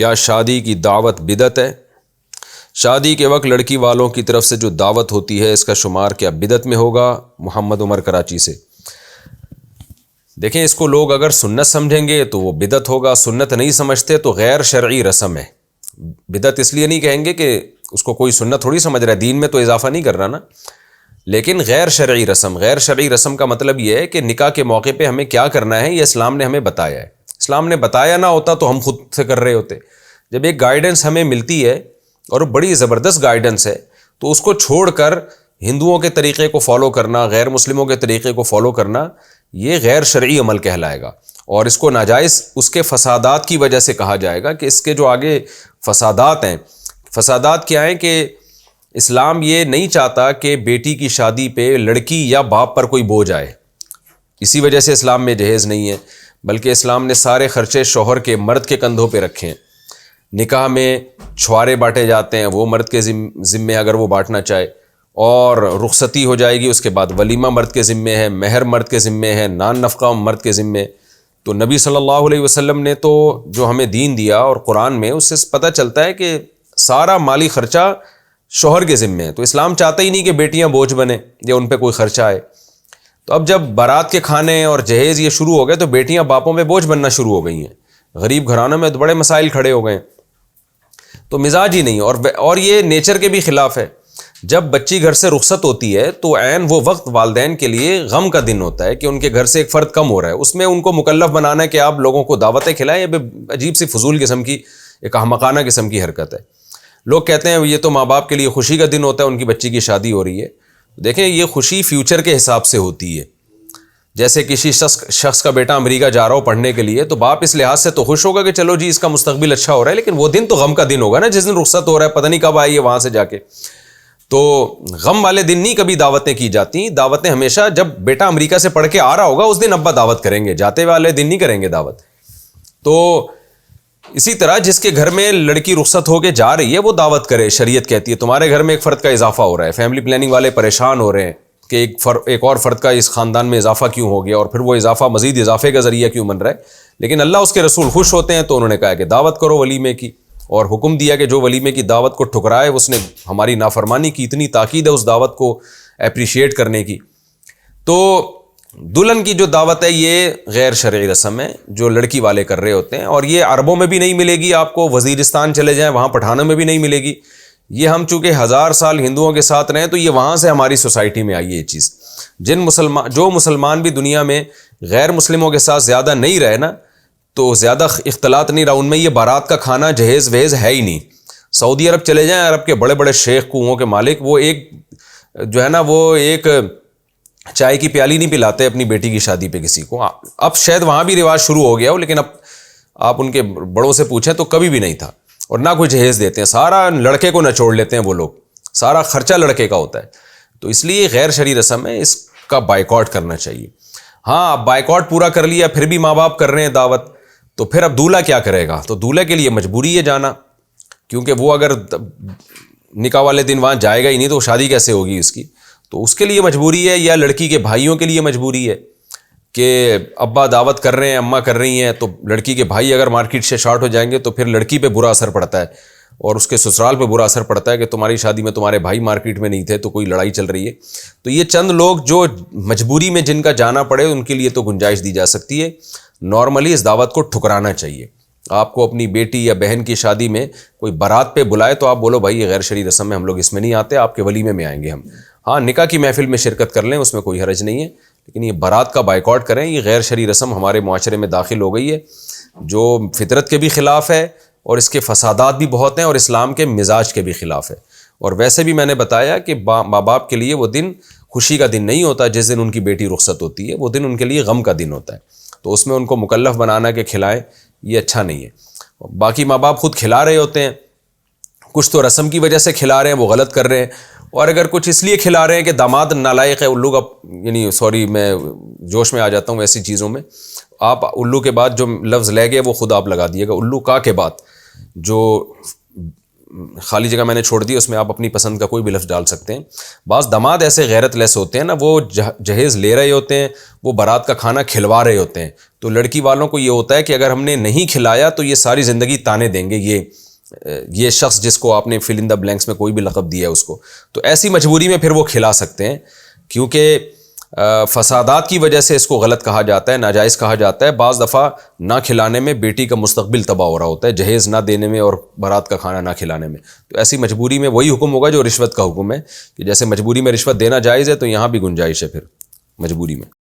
کیا شادی کی دعوت بدعت ہے؟ شادی کے وقت لڑکی والوں کی طرف سے جو دعوت ہوتی ہے اس کا شمار کیا بدعت میں ہوگا؟ محمد عمر کراچی سے۔ دیکھیں، اس کو لوگ اگر سنت سمجھیں گے تو وہ بدعت ہوگا، سنت نہیں سمجھتے تو غیر شرعی رسم ہے۔ بدعت اس لیے نہیں کہیں گے کہ اس کو کوئی سنت تھوڑی سمجھ رہا ہے، دین میں تو اضافہ نہیں کر رہا نا، لیکن غیر شرعی رسم۔ غیر شرعی رسم کا مطلب یہ ہے کہ نکاح کے موقع پہ ہمیں کیا کرنا ہے یہ اسلام نے ہمیں بتایا ہے۔ اسلام نے بتایا نہ ہوتا تو ہم خود سے کر رہے ہوتے۔ جب ایک گائیڈنس ہمیں ملتی ہے اور بڑی زبردست گائیڈنس ہے تو اس کو چھوڑ کر ہندوؤں کے طریقے کو فالو کرنا، غیر مسلموں کے طریقے کو فالو کرنا، یہ غیر شرعی عمل کہلائے گا، اور اس کو ناجائز اس کے فسادات کی وجہ سے کہا جائے گا کہ اس کے جو آگے فسادات ہیں۔ فسادات کیا ہیں کہ اسلام یہ نہیں چاہتا کہ بیٹی کی شادی پہ لڑکی یا باپ پر کوئی بوجھ آئے، اسی وجہ سے اسلام میں جہیز نہیں ہے، بلکہ اسلام نے سارے خرچے شوہر کے، مرد کے کندھوں پہ رکھے ہیں۔ نکاح میں چھوارے بانٹے جاتے ہیں، وہ مرد کے ذمے اگر وہ بانٹنا چاہے، اور رخصتی ہو جائے گی، اس کے بعد ولیمہ مرد کے ذمے ہے، مہر مرد کے ذمے ہے، نان نفقہ مرد کے ذمے۔ تو نبی صلی اللہ علیہ وسلم نے تو جو ہمیں دین دیا اور قرآن میں، اس سے پتہ چلتا ہے کہ سارا مالی خرچہ شوہر کے ذمے ہے۔ تو اسلام چاہتا ہی نہیں کہ بیٹیاں بوجھ بنیں یا ان پہ کوئی خرچہ آئے۔ تو اب جب بارات کے کھانے اور جہیز یہ شروع ہو گئے تو بیٹیاں باپوں پہ بوجھ بننا شروع ہو گئی ہیں۔ غریب گھرانوں میں تو بڑے مسائل کھڑے ہو گئے ہیں، تو مزاج ہی نہیں، اور یہ نیچر کے بھی خلاف ہے۔ جب بچی گھر سے رخصت ہوتی ہے تو عین وہ وقت والدین کے لیے غم کا دن ہوتا ہے کہ ان کے گھر سے ایک فرد کم ہو رہا ہے، اس میں ان کو مکلف بنانا ہے کہ آپ لوگوں کو دعوتیں کھلائیں۔ یہ عجیب سی فضول قسم کی، ایک احمقانہ قسم کی حرکت ہے۔ لوگ کہتے ہیں یہ تو ماں باپ کے لیے خوشی کا دن ہوتا ہے، ان کی بچی کی شادی ہو رہی ہے۔ دیکھیں، یہ خوشی فیوچر کے حساب سے ہوتی ہے۔ جیسے کسی شخص کا بیٹا امریکہ جا رہا ہو پڑھنے کے لیے، تو باپ اس لحاظ سے تو خوش ہوگا کہ چلو جی اس کا مستقبل اچھا ہو رہا ہے، لیکن وہ دن تو غم کا دن ہوگا نا، جس دن رخصت ہو رہا ہے، پتہ نہیں کب آئی ہے وہاں سے جا کے۔ تو غم والے دن نہیں کبھی دعوتیں کی جاتی۔ دعوتیں ہمیشہ جب بیٹا امریکہ سے پڑھ کے آ رہا ہوگا اس دن ابا دعوت کریں گے، جاتے والے دن نہیں کریں گے دعوت۔ تو اسی طرح جس کے گھر میں لڑکی رخصت ہو کے جا رہی ہے وہ دعوت کرے۔ شریعت کہتی ہے تمہارے گھر میں ایک فرد کا اضافہ ہو رہا ہے، فیملی پلاننگ والے پریشان ہو رہے ہیں کہ ایک اور فرد کا اس خاندان میں اضافہ کیوں ہو گیا، اور پھر وہ اضافہ مزید اضافے کا ذریعہ کیوں بن رہا ہے۔ لیکن اللہ اس کے رسول خوش ہوتے ہیں، تو انہوں نے کہا کہ دعوت کرو ولیمے کی، اور حکم دیا کہ جو ولیمے کی دعوت کو ٹھکرائے اس نے ہماری نافرمانی کی۔ اتنی تاکید ہے اس دعوت کو اپریشیٹ کرنے کی۔ تو دلہن کی جو دعوت ہے یہ غیر شرعی رسم ہے جو لڑکی والے کر رہے ہوتے ہیں، اور یہ عربوں میں بھی نہیں ملے گی آپ کو، وزیرستان چلے جائیں وہاں پٹھانوں میں بھی نہیں ملے گی۔ یہ ہم چونکہ 1000 سال ہندوؤں کے ساتھ رہے تو یہ وہاں سے ہماری سوسائٹی میں آئی ہے یہ چیز۔ جو مسلمان بھی دنیا میں غیر مسلموں کے ساتھ زیادہ نہیں رہے نا، تو زیادہ اختلاط نہیں رہا ان میں، یہ بارات کا کھانا جہیز وہیز ہے ہی نہیں۔ سعودی عرب چلے جائیں، عرب کے بڑے بڑے شیخ کنوؤں کے مالک، وہ ایک جو ہے نا وہ ایک چائے کی پیالی نہیں پلاتے اپنی بیٹی کی شادی پہ کسی کو۔ اب شاید وہاں بھی رواج شروع ہو گیا ہو، لیکن اب آپ ان کے بڑوں سے پوچھیں تو کبھی بھی نہیں تھا، اور نہ کوئی جہیز دیتے ہیں، سارا لڑکے کو نچوڑ لیتے ہیں وہ لوگ، سارا خرچہ لڑکے کا ہوتا ہے۔ تو اس لیے غیر شرعی رسم ہے، اس کا بائیکاٹ کرنا چاہیے۔ ہاں، اب بائیکاٹ پورا کر لیا پھر بھی ماں باپ کر رہے ہیں دعوت، تو پھر اب دولہا کیا کرے گا؟ تو دولہے کے لیے مجبوری ہے جانا، کیونکہ وہ اگر نکاح والے دن وہاں جائے گا ہی نہیں تو شادی کیسے ہوگی اس کی؟ تو اس کے لیے مجبوری ہے، یا لڑکی کے بھائیوں کے لیے مجبوری ہے کہ ابا دعوت کر رہے ہیں، اماں کر رہی ہیں، تو لڑکی کے بھائی اگر مارکیٹ سے شارٹ ہو جائیں گے تو پھر لڑکی پہ برا اثر پڑتا ہے، اور اس کے سسرال پہ برا اثر پڑتا ہے کہ تمہاری شادی میں تمہارے بھائی مارکیٹ میں نہیں تھے تو کوئی لڑائی چل رہی ہے۔ تو یہ چند لوگ جو مجبوری میں جن کا جانا پڑے ان کے لیے تو گنجائش دی جا سکتی ہے۔ نارملی اس دعوت کو ٹھکرانا چاہیے۔ آپ کو اپنی بیٹی یا بہن کی شادی میں کوئی بارات پہ بلائے تو آپ بولو بھائی یہ غیر شرعی رسم ہے، ہم لوگ اس میں نہیں آتے، آپ کے ولیمے میں آئیں گے ہم۔ ہاں، نکاح کی محفل میں شرکت کر لیں، اس میں کوئی حرج نہیں ہے، لیکن یہ بارات کا بائیکاٹ کریں، یہ غیر شرعی رسم ہمارے معاشرے میں داخل ہو گئی ہے جو فطرت کے بھی خلاف ہے، اور اس کے فسادات بھی بہت ہیں، اور اسلام کے مزاج کے بھی خلاف ہے۔ اور ویسے بھی میں نے بتایا کہ ماں باپ کے لیے وہ دن خوشی کا دن نہیں ہوتا جس دن ان کی بیٹی رخصت ہوتی ہے، وہ دن ان کے لیے غم کا دن ہوتا ہے۔ تو اس میں ان کو مکلف بنانا کہ کھلائیں، یہ اچھا نہیں ہے۔ باقی ماں باپ خود کھلا رہے ہوتے ہیں، کچھ تو رسم کی وجہ سے کھلا رہے ہیں، وہ غلط کر رہے ہیں، اور اگر کچھ اس لیے کھلا رہے ہیں کہ داماد نالائق ہے، الو کا، یعنی سوری میں جوش میں آ جاتا ہوں ایسی چیزوں میں، آپ الو کے بعد جو لفظ لے گئے وہ خود آپ لگا دیے گا، الو کا کے بعد جو خالی جگہ میں نے چھوڑ دی، اس میں آپ اپنی پسند کا کوئی بھی لفظ ڈال سکتے ہیں۔ بعض داماد ایسے غیرت لیس ہوتے ہیں نا، وہ جہیز لے رہے ہوتے ہیں، وہ بارات کا کھانا کھلوا رہے ہوتے ہیں، تو لڑکی والوں کو یہ ہوتا ہے کہ اگر ہم نے نہیں کھلایا تو یہ ساری زندگی تانے دیں گے، یہ شخص جس کو آپ نے فل ان دا بلینکس میں کوئی بھی لقب دیا ہے اس کو، تو ایسی مجبوری میں پھر وہ کھلا سکتے ہیں، کیونکہ فسادات کی وجہ سے اس کو غلط کہا جاتا ہے، ناجائز کہا جاتا ہے۔ بعض دفعہ نہ کھلانے میں بیٹی کا مستقبل تباہ ہو رہا ہوتا ہے، جہیز نہ دینے میں اور بارات کا کھانا نہ کھلانے میں، تو ایسی مجبوری میں وہی حکم ہوگا جو رشوت کا حکم ہے، کہ جیسے مجبوری میں رشوت دینا جائز ہے تو یہاں بھی گنجائش ہے پھر مجبوری میں۔